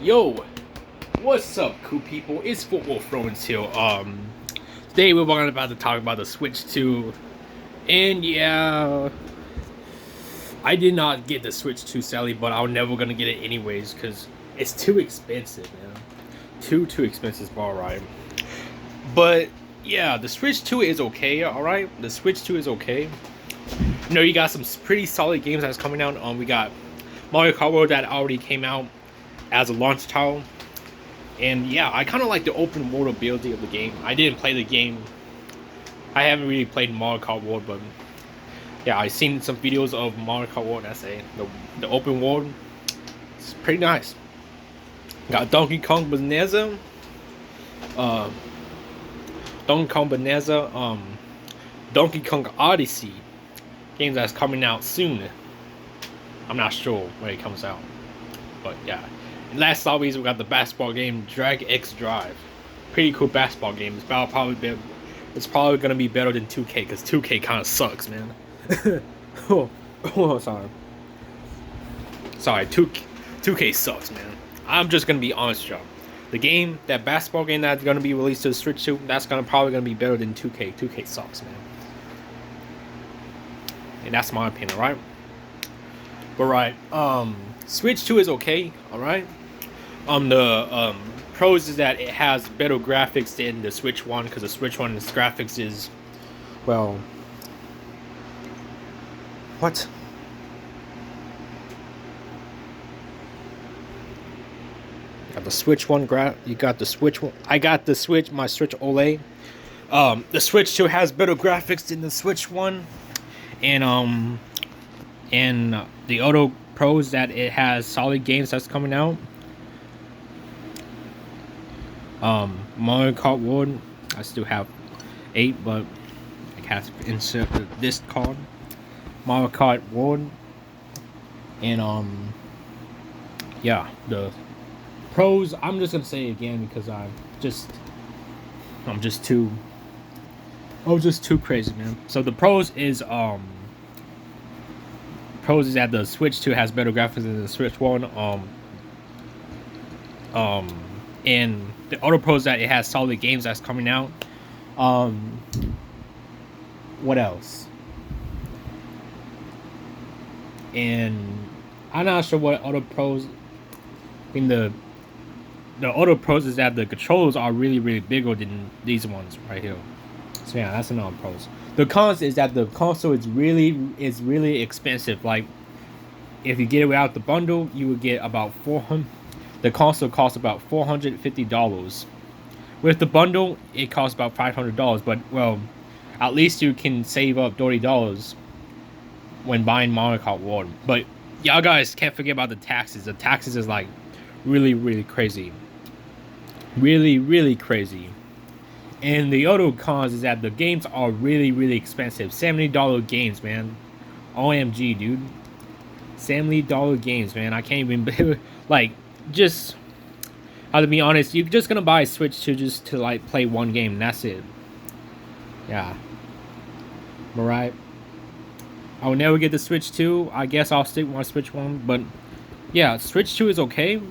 Yo, what's up, cool people? It's Football Thrones here. Today we're about to talk about the Switch 2, and yeah, I did not get the Switch 2, sadly, but I'm never gonna get it anyways because it's too expensive, man. Too expensive, alright. But yeah, the Switch 2 is okay, alright. The Switch 2 is okay. You know, you got some pretty solid games that's coming out. We got Mario Kart World that already came out as a launch title. And yeah, I kind of like the open world ability of the game. I didn't play the game. I haven't really played Mario Kart World, but yeah, I've seen some videos of Mario Kart World. The open world. It's pretty nice. Got Donkey Kong Bonanza. Donkey Kong Bonanza. Donkey Kong Odyssey. Game that's coming out soon. I'm not sure when it comes out, but yeah. And last always we got the basketball game Drag X Drive. Pretty cool basketball game. It's probably gonna be better than 2K because 2K kind of sucks, man. Sorry, 2K sucks, man. I'm just gonna be honest, y'all. That basketball game that's gonna be released to the Switch 2, that's probably gonna be better than 2K. 2K sucks, man. And that's my opinion, right? But right, Switch 2 is okay, alright. The pros is that it has better graphics than the Switch 1, because the Switch 1's graphics is, well, what? Got the Switch 1 you got the Switch 1. I got the Switch, my Switch OLED. The Switch 2 has better graphics than the Switch 1. And the other pros that it has solid games that's coming out. Mario Kart World, I still have 8, but I can't insert this card. Mario Kart World, and yeah, the pros. I'm just gonna say it again because I'm just too crazy, man. So the pros is that the Switch 2 has better graphics than the Switch 1. And the other pros that it has solid games that's coming out. What else? And I'm not sure what other pros. I mean, the other pros is that the controls are really bigger than these ones right here. So yeah, that's another pros. The cons is that the console is really expensive. Like, if you get it without the bundle, you would get about $400. The console costs about $450. With the bundle, it costs about $500. But well, at least you can save up $30 when buying Mario Kart World. But y'all guys can't forget about the taxes. The taxes is like really crazy. Really crazy. And the other cons is that the games are really expensive. $70 games, man. OMG, dude. $70 games, man. I can't even like, just how to be honest, you're just gonna buy a Switch 2 just to like play one game and that's it. Yeah. Alright. I will never get the Switch 2. I guess I'll stick with my Switch 1. But yeah, Switch 2 is okay.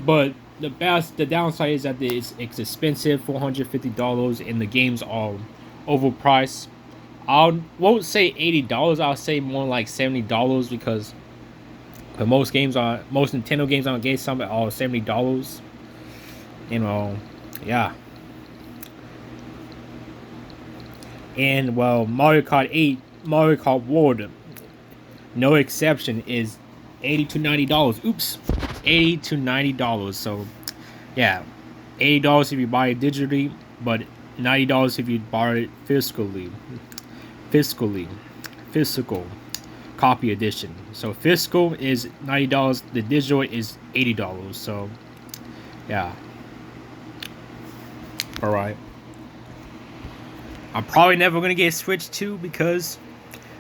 But the downside is that it's expensive, $450, and the games are overpriced. I won't say $80. I'll say more like $70 because most Nintendo games on GameStop are $70. You know, yeah. And well, Mario Kart World, no exception, is $80 to $90. Oops, $80 to $90. So yeah, $80 if you buy it digitally, but $90 if you buy it physical copy edition. So physical is $90, the digital is $80. So yeah. Alright. I'm probably never gonna get a Switch 2 because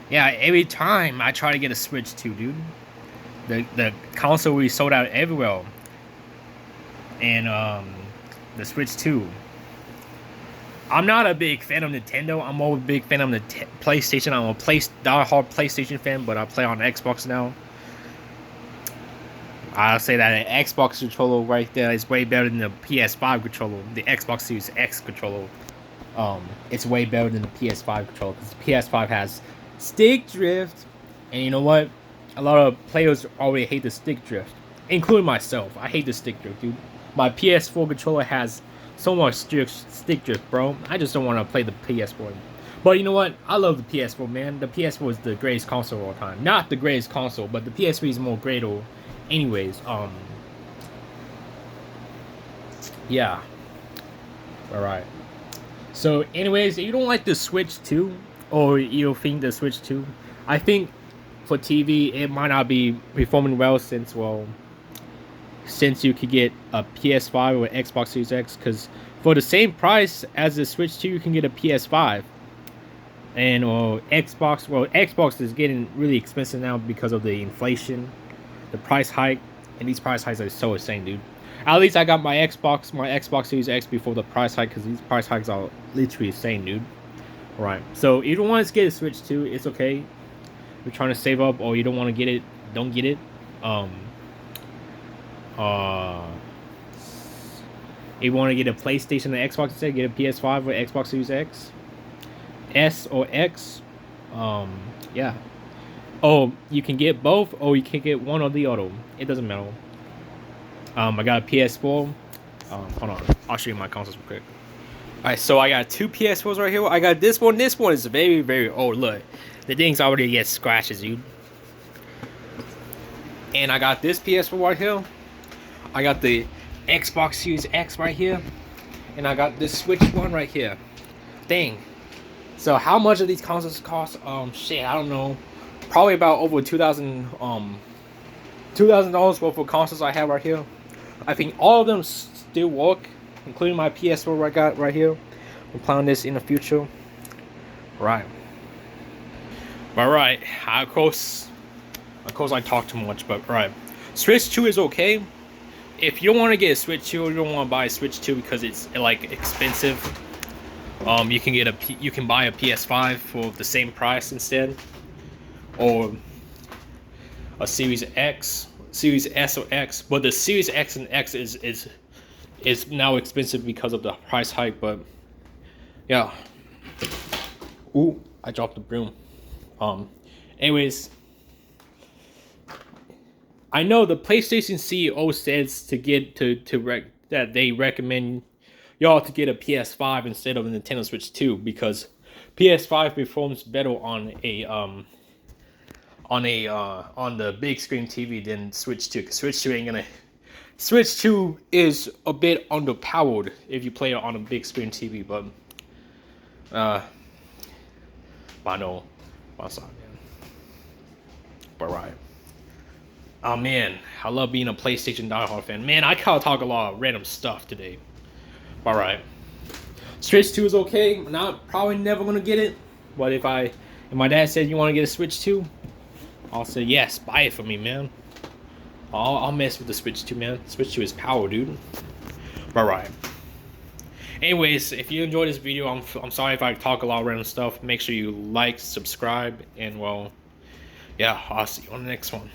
yeah, every time I try to get a Switch 2, dude, the console will be sold out everywhere. And the Switch 2, I'm not a big fan of Nintendo. I'm more a big fan of the PlayStation. I'm a die-hard PlayStation fan, but I play on Xbox now. I'll say that an Xbox controller right there is way better than the PS5 controller. The Xbox Series X controller, it's way better than the PS5 controller because the PS5 has stick drift, and you know what? A lot of players already hate the stick drift, including myself. I hate the stick drift, dude. My PS4 controller has so much stick drift, bro. I just don't want to play the PS4. But you know what? I love the PS4, man. The PS4 is the greatest console of all time. Not the greatest console, but the PS3 is more greater. Anyways, yeah. All right. So, anyways, if you don't like the Switch 2, or you think the Switch 2, I think for TV it might not be performing well since you could get a PS5 or Xbox Series X, because for the same price as the Switch 2, you can get a PS5. And or Xbox, well, Xbox is getting really expensive now because of the inflation, the price hike, and these price hikes are so insane, dude. At least I got my Xbox Series X before the price hike, because these price hikes are literally insane, dude. Right. So if you don't want to get a Switch 2, it's okay. If you're trying to save up or you don't want to get it, don't get it. If you want to get a PlayStation and Xbox instead, get a PS5 or Xbox Series X, S or X. Yeah. Oh, you can get both, or you can get one or the other. It doesn't matter. I got a PS4. Hold on, I'll show you my consoles real quick. Alright, so I got two PS4s right here. I got this one. This one is very, very old. Look, the thing's already get scratches, dude. And I got this PS4 right here. I got the Xbox Series X right here. And I got this Switch one right here. Dang. So how much of these consoles cost? Shit, I don't know. Probably about over $2,000 worth of consoles I have right here. I think all of them still work, including my PS4 I got right here. I'm planning this in the future. Right. But right, of course I talk too much, but right. Switch 2 is okay. If you don't want to get a Switch 2, or you don't want to buy a Switch 2 because it's like expensive, you can buy a PS5 for the same price instead, or a Series X, Series S or X. But the Series X and X is now expensive because of the price hike. But yeah. Ooh, I dropped the broom. Anyways, I know the PlayStation CEO says that they recommend y'all to get a PS5 instead of a Nintendo Switch 2, because PS5 performs better on the big screen TV than Switch 2. Switch 2 is a bit underpowered if you play it on a big screen TV, but I know, what's up, man? But right. Oh man, I love being a PlayStation diehard fan. Man, I kind of talk a lot of random stuff today. All right, Switch 2 is okay. Not probably never gonna get it, but if my dad said you want to get a Switch 2, I'll say yes, buy it for me, man. I'll mess with the Switch 2, man. Switch 2 is power, dude. All right. Anyways, if you enjoyed this video, I'm sorry if I talk a lot of random stuff. Make sure you like, subscribe, and well, yeah, I'll see you on the next one.